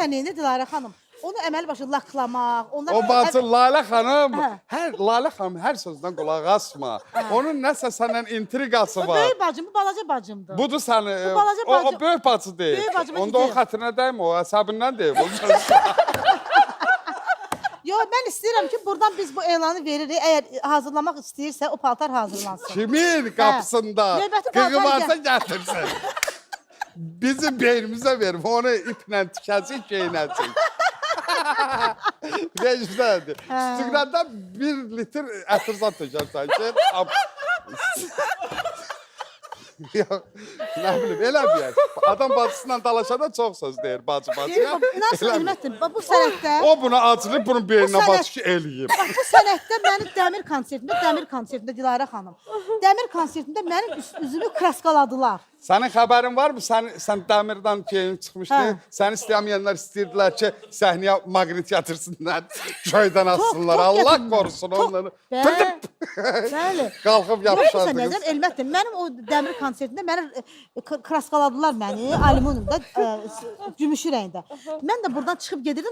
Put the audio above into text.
bilirsən neyini Dilarə xanım? Onu əməli başa laklamaq, onlar... O bacı Lalə xanım, Hə. Lalə xanım hər sözdən qulaq asma. Onun nəsə səndən intriqası O var. böyük bacım, bu balaca bacımdır. Budur səni, Bu balaca bacı- o böyük bacı deyil. Böyük bacımı Onda o deyil. xətrinə dəymə, o əsəbindən deyil. Yo, mən istəyirəm ki, buradan biz bu elanı veririk. Əgər hazırlamaq istəyirsə, o paltar hazırlansın. Kimin qapısında Növbəti qığı paltar varsa gətirsin. Bizim beynimizə verim, onu iplə tikəcək, geynəcək. Necdədir? Süqrədən 1 litr ətrizat tökərsən ki, Yox, nə bilim, elə deyək. Adam bacısından dalaşanda çox söz deyir bacı-bacıya. İnansın, Elmətdir, bu sənətdə... O buna acılıb, bunun beyninə sənət- başı eləyib. Bax, bu sənətdə mənim Dəmir konsertində Dilarə xanım. Dəmir konsertində mənim üzümü kraskaladılar. Sənin xəbərin var mı? Sən dəmirdən keyin çıxmışdın. Hə. Səni istəyəməyənlər istəyirdilər ki, səhnəyə maqnit gətirsinlər, köydən assınlar. Tok Allah gətirsinlər. qorusun Tok. onları. Bəli. Qalxıb Görürsən yapışardınız. nəzər, Elmətdir, mənim o Dəmir konsertində məni kraskaladılar məni, alüminiumda, gümüşü rəngdə. Mən də buradan çıxıb gedirdim.